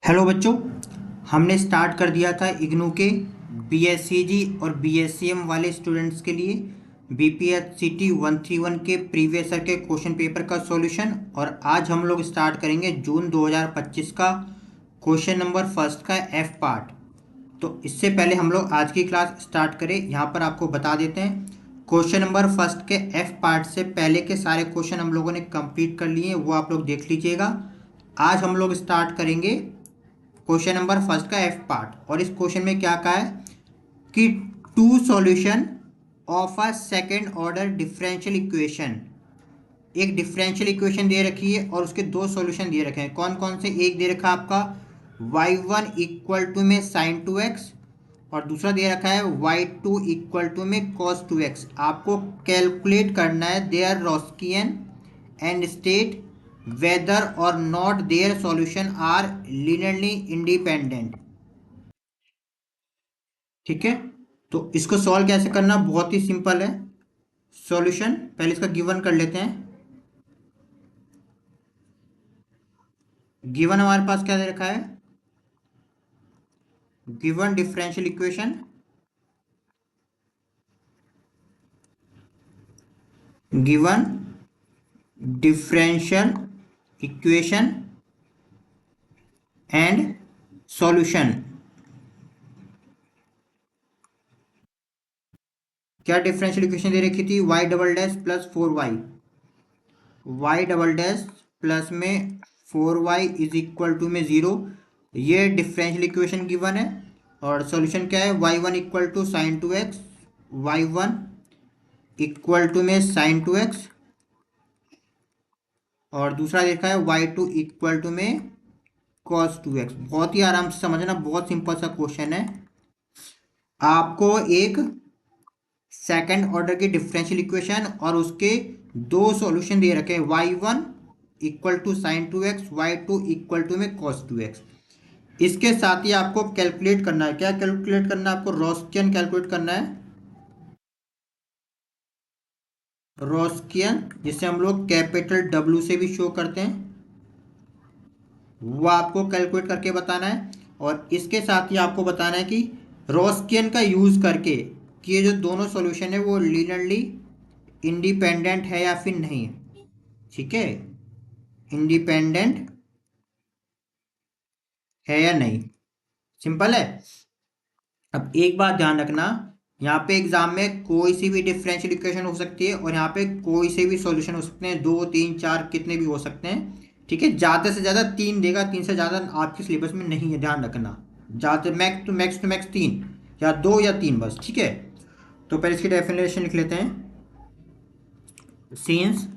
Hello बच्चों। हमने start कर दिया था इग्नू के बीएससीजी और बीएससीएम वाले स्टूडेंट्स के लिए बीपीएससीटी 131 के प्रीवियस ईयर के क्वेश्चन पेपर का सॉल्यूशन। और आज हम लोग स्टार्ट करेंगे जून 2025 का क्वेश्चन नंबर फर्स्ट का एफ पार्ट। तो इससे पहले हम लोग आज की क्लास स्टार्ट करें, यहाँ पर आपको बता देते हैं क्वेश्चन नंबर फर्स्ट के एफ पार्ट से पहले के सारे क्वेश्चन हम लोगों ने कंप्लीट कर लिए हैं, वो आप लोग देख लीजिएगा। आज हम लोग स्टार्ट करेंगे क्वेश्चन नंबर फर्स्ट का एफ पार्ट। और इस क्वेश्चन में क्या कहा है कि two solution of a second order differential equation. एक डिफरेंशियल इक्वेशन दे रखी है और उसके दो सॉल्यूशन दे रखे हैं। कौन कौन से? एक दे रखा है आपका y1 इक्वल टू में साइन टू एक्स, और दूसरा दे रखा है y2 इक्वल टू में कॉस टू एक्स। आपको कैलकुलेट करना है their Wronskian and state whether or not their solution are linearly independent। ठीक है, तो इसको सॉल्व कैसे करना? बहुत ही सिंपल है। सॉल्यूशन पहले इसका गिवन कर लेते हैं। गिवन हमारे पास क्या दे रखा है? Given differential equation, given differential equation and solution. क्या डिफरेंशियल इक्वेशन दे रखी थी? y double dash plus 4y, y double dash plus में 4y इज इक्वल टू में 0। ये डिफरेंशियल इक्वेशन गिवन है। और सॉल्यूशन क्या है? y1 equal to sine two x, y1 equal to में साइन टू एक्स, और दूसरा देखा है y2 इक्वल टू में कॉस टू एक्स। बहुत ही आराम से समझना, बहुत सिंपल सा क्वेश्चन है। आपको एक सेकंड ऑर्डर की डिफरेंशियल इक्वेशन और उसके दो सॉल्यूशन दे रखे हैं, y1 equal to sine two x, y2 equal to में कॉस टू एक्स। इसके साथ ही आपको कैलकुलेट करना है। क्या कैलकुलेट करना है? आपको रॉस्कियन कैलकुलेट करना है। रॉस्कियन जिसे हम लोग कैपिटल डब्ल्यू से भी शो करते हैं, वो आपको कैलकुलेट करके बताना है। और इसके साथ ही आपको बताना है कि रॉस्कियन का यूज करके कि ये जो दोनों सॉल्यूशन है वो लीनियरली इंडिपेंडेंट है या फिर नहीं। ठीक है, इंडिपेंडेंट है या नहीं, सिंपल है। अब एक बात ध्यान रखना, यहाँ पे एग्जाम में कोई सी भी डिफरेंशियल इक्वेशन हो सकती है और यहाँ पे कोई से भी सॉल्यूशन हो सकते हैं, दो तीन चार कितने भी हो सकते हैं। ठीक है, ज़्यादा से ज़्यादा तीन देगा, तीन से ज़्यादा आपके सिलेबस में नहीं है, ध्यान रखना। ज़्यादा मैक्स तीन या दो या तीन बस। ठीक है, तो पहले इसकी डेफिनेशन लिख लेते हैं। सिंस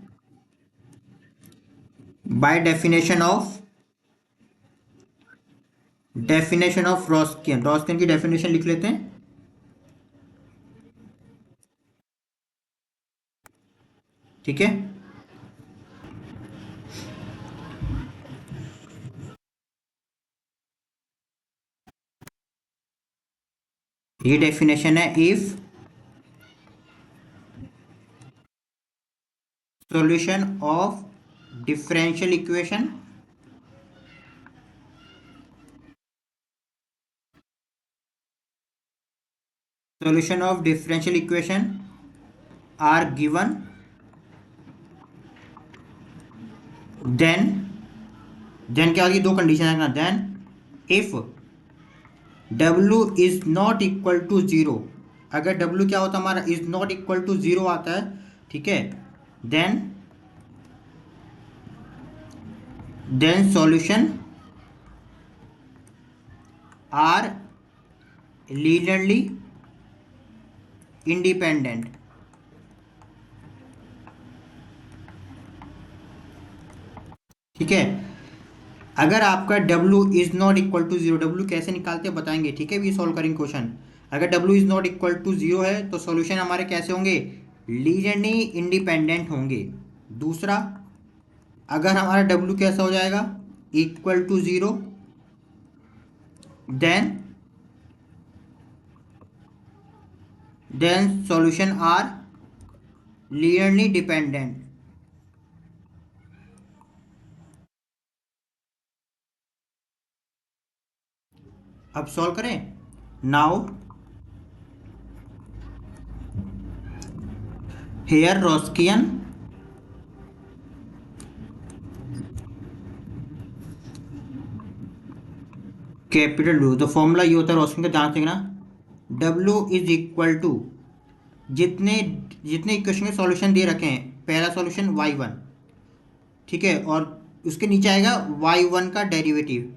बाय डेफिनेशन ऑफ रॉस्कियन, रॉस्कियन की डेफिनेशन लिख लेते हैं। ठीक है, ये डेफिनेशन है। If solution of differential equation are given, then क्या होगी? दो कंडीशन है ना। Then if w is not equal to zero, अगर w क्या होता है हमारा? Is not equal to zero आता है। ठीक है, then solution are linearly independent. ठीक है, अगर आपका W is not equal to zero, W कैसे निकालते हैं बताएंगे। ठीक है, भी सॉल्व करेंगे क्वेश्चन। अगर W is not equal to zero है तो सॉल्यूशन हमारे कैसे होंगे? लीनियरली इंडिपेंडेंट होंगे। दूसरा, अगर हमारा W कैसा हो जाएगा? Equal to zero, then solution are linearly dependent. अब सॉल्व करें। Now here Wronskian capital do, तो फॉर्मूला ये होता है रोस्कियन का, ध्यान से देखना। डब्ल्यू इज इक्वल टू जितने जितने इक्वेशन के सॉल्यूशन दे रखे हैं, पहला सॉल्यूशन y1, ठीक है, और उसके नीचे आएगा y1 का डेरिवेटिव,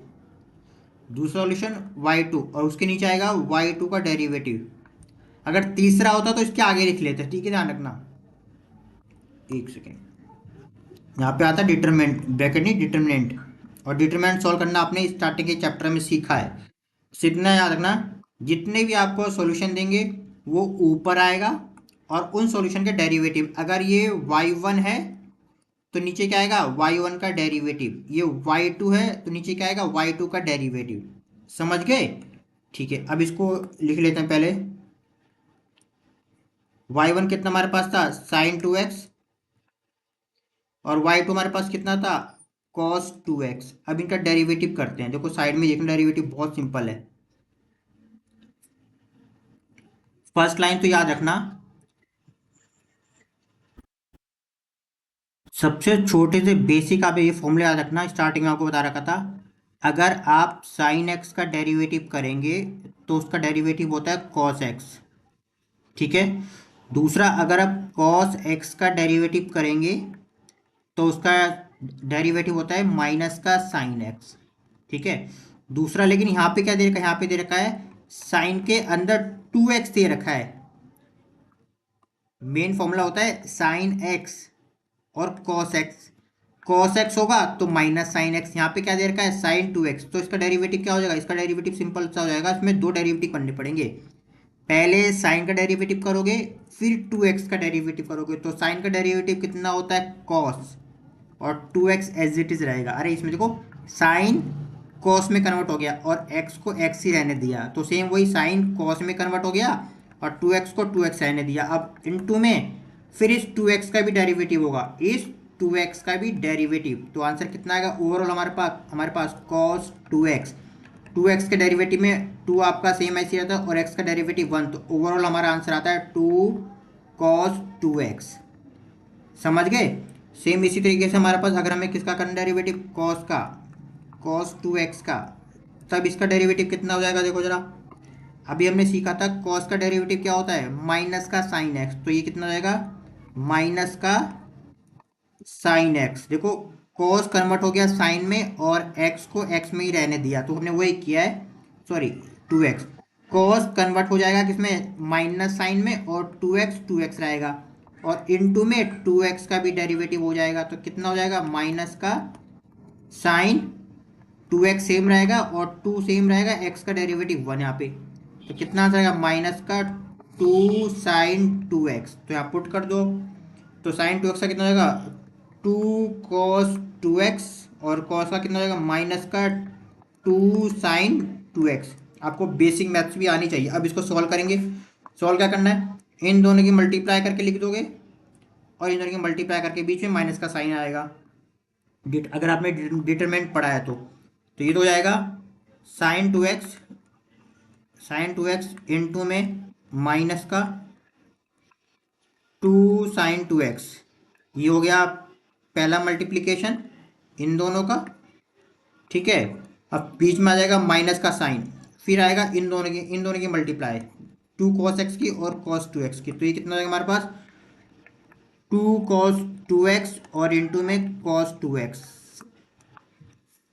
दूसरा सॉल्यूशन y2 और उसके नीचे आएगा y2 का डेरिवेटिव। अगर तीसरा होता तो इसके आगे लिख लेते, ठीक है, ध्यान रखना। एक सेकेंड, यहाँ पे आता है डिटरमिनेंट, ब्रैकेट नहीं डिटरमिनेंट, और डिटरमिनेंट सॉल्व करना आपने स्टार्टिंग के चैप्टर में सीखा है। सीखना याद रखना, जितने भी आपको सॉल्यूशन देंगे वो ऊपर आएगा, और उन सॉल्यूशन के डेरिवेटिव, अगर ये y1 है तो नीचे क्या आएगा y1 का डेरिवेटिव, ये y2 है तो नीचे क्या आएगा y2 का डेरिवेटिव। समझ गए? ठीक है, अब इसको लिख लेते हैं पहले। y1 कितना हमारे पास था, साइन 2x, और y2 हमारे पास कितना था, cos 2x। अब इनका डेरिवेटिव करते हैं, देखो साइड में देखना, डेरिवेटिव बहुत सिंपल है। फर्स्ट लाइन तो याद रखना, सबसे छोटे से बेसिक आप ये फॉर्मूला याद रखना, स्टार्टिंग में आपको बता रखा था। अगर आप साइन एक्स का डेरिवेटिव करेंगे तो उसका डेरिवेटिव होता है cos x, ठीक है। दूसरा, अगर आप cos x का डेरिवेटिव करेंगे तो उसका डेरिवेटिव होता है माइनस का साइन एक्स, ठीक है। दूसरा, लेकिन यहाँ पे क्या दे रखा है, यहाँ पे दे रखा है साइन के अंदर 2x दे रखा है। मेन फॉर्मूला होता है साइन एक्स और कॉस एक्स। कॉस एक्स होगा तो माइनस साइन एक्स, यहाँ पे क्या दे रखा है साइन 2x, तो इसका डेरिवेटिव क्या हो जाएगा, इसका डेरिवेटिव सिंपल सा हो जाएगा। इसमें दो डेरिवेटिव करने पड़ेंगे, पहले साइन का डेरिवेटिव करोगे फिर 2x का डेरिवेटिव करोगे। तो साइन का डेरिवेटिव कितना होता है कॉस, और 2x एज इट इज रहेगा। अरे इसमें देखो साइन कॉस में कन्वर्ट हो गया और x को x ही रहने दिया, तो सेम वही साइन कॉस में कन्वर्ट हो गया और 2x को 2x रहने दिया। अब इनटू में फिर इस 2x का भी डेरिवेटिव होगा, इस 2x का भी डेरिवेटिव, तो आंसर कितना आएगा ओवरऑल हमारे पास cos 2x। 2x के डेरिवेटिव में 2 आपका सेम ऐसे रहता है और x का डेरिवेटिव 1, तो ओवरऑल हमारा आंसर आता है 2 cos 2x। समझ गए? सेम इसी तरीके से हमारे पास अगर हमें किसका करना डेरिवेटिव, कॉस का, cos 2x का, तब इसका डेरिवेटिव कितना हो जाएगा, देखो जरा। अभी हमने सीखा था कॉस का डेरिवेटिव क्या होता है, माइनस का साइन एक्स, तो ये कितना हो जाएगा माइनस का साइन एक्स। देखो कॉस कन्वर्ट हो गया साइन में और एक्स को एक्स में ही रहने दिया, तो हमने वही किया है, सॉरी 2x। कॉस कन्वर्ट हो जाएगा किसमें, माइनस साइन में, और 2x रहेगा, और इनटू में 2x का भी डेरिवेटिव हो जाएगा, तो कितना हो जाएगा माइनस का साइन 2x सेम रहेगा और 2 सेम रहेगा, x का डेरिवेटिव 1 यहाँ पे, तो कितना आ जाएगा माइनस का 2 साइन 2x। तो यहाँ पुट कर दो, तो साइन 2x का कितना हो जाएगा 2 cos 2x, और cos का कितना हो जाएगा माइनस का 2 साइन 2x। आपको बेसिक मैथ्स भी आनी चाहिए। अब इसको सॉल्व करेंगे। सॉल्व क्या करना है, इन दोनों की मल्टीप्लाई करके लिख दोगे और इन दोनों की मल्टीप्लाई करके बीच में माइनस का साइन आएगा। अगर आपने डिटरमिनेंट पढ़ा है तो ये तो हो जाएगा साइन 2x इंटू में माइनस का 2 साइन 2x, ये हो गया पहला मल्टीप्लिकेशन इन दोनों का, ठीक है। अब बीच में आ जाएगा माइनस का साइन, फिर आएगा इन दोनों की मल्टीप्लाई, 2 cos x की और cos 2x की, तो ये कितना हो जाएगा हमारे पास 2 cos 2x और इंटू में cos 2x।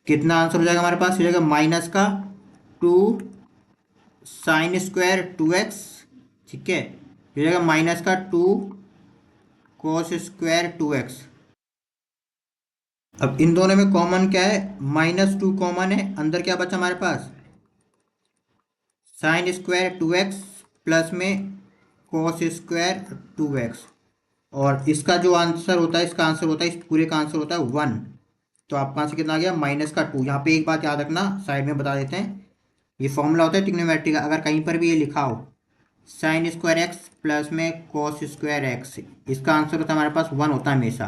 कितना आंसर हो जाएगा हमारे पास, हो जाएगा माइनस का 2 साइन स्क्वायर 2x, ठीक है, हो जाएगा माइनस का 2 cos स्क्वायर 2x। अब इन दोनों में कॉमन क्या है, -2 कॉमन है, अंदर क्या बचा हमारे पास साइन स्क्वायर 2x प्लस में cos स्क्वायर 2x, और इसका जो आंसर होता है, इसका आंसर होता है, इस पूरे का आंसर होता है 1। तो आपका आंसर कितना आ गया माइनस का 2। यहाँ पे एक बात याद रखना, साइड में बता देते हैं, ये फॉर्मूला होता है ट्रिग्नोमेट्री का, अगर कहीं पर भी ये लिखा हो साइन स्क्वायर एक्स प्लस में कॉस स्क्वायर एक्स, इसका आंसर होता है हमारे पास 1 होता है हमेशा।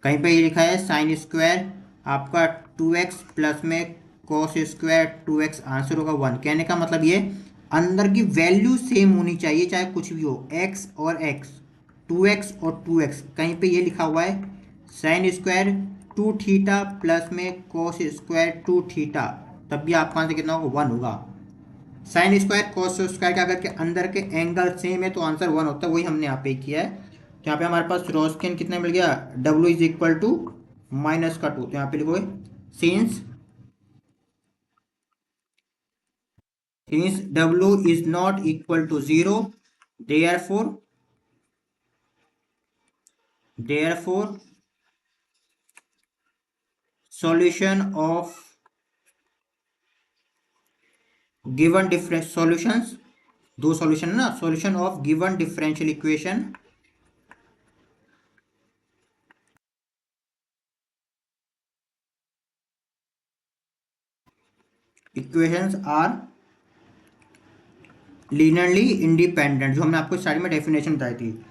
कहीं पे ये लिखा है साइन स्क्वायर आपका 2x प्लस में कॉस स्क्वायर 2x आंसर होगा 1। कहने का मतलब ये अंदर की वैल्यू सेम होनी चाहिए चाहे कुछ भी हो, x और x, 2x और 2x। कहीं पे ये लिखा हुआ है साइन स्क्वायर 2 थीटा प्लस में कॉस स्क्वायर 2 थीटा, तब भी आपका आंसर कितना होगा 1 होगा। साइन स्क्वायर कॉस स्क्वायर के अगर के अंदर के एंगल सेम है तो आंसर 1 होता है, वही हमने यहाँ पे किया है। तो यहाँ पे हमारे पास रोस्किन कितना मिल गया, W इज इक्वल टू -2। तो यहाँ पे लिखोगे since W is not equal to 0, therefore solution of given different solutions, दो सॉल्यूशन है ना, solution of given differential equations are linearly independent, जो हमने आपको स्टार्टिंग में डेफिनेशन बताई थी।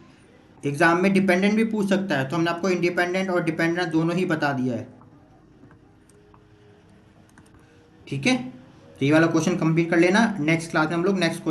एग्जाम में डिपेंडेंट भी पूछ सकता है, तो हमने आपको इंडिपेंडेंट और डिपेंडेंट दोनों ही बता दिया है। ठीक है, तो ये वाला क्वेश्चन कंप्लीट कर लेना। नेक्स्ट क्लास में हम लोग नेक्स्ट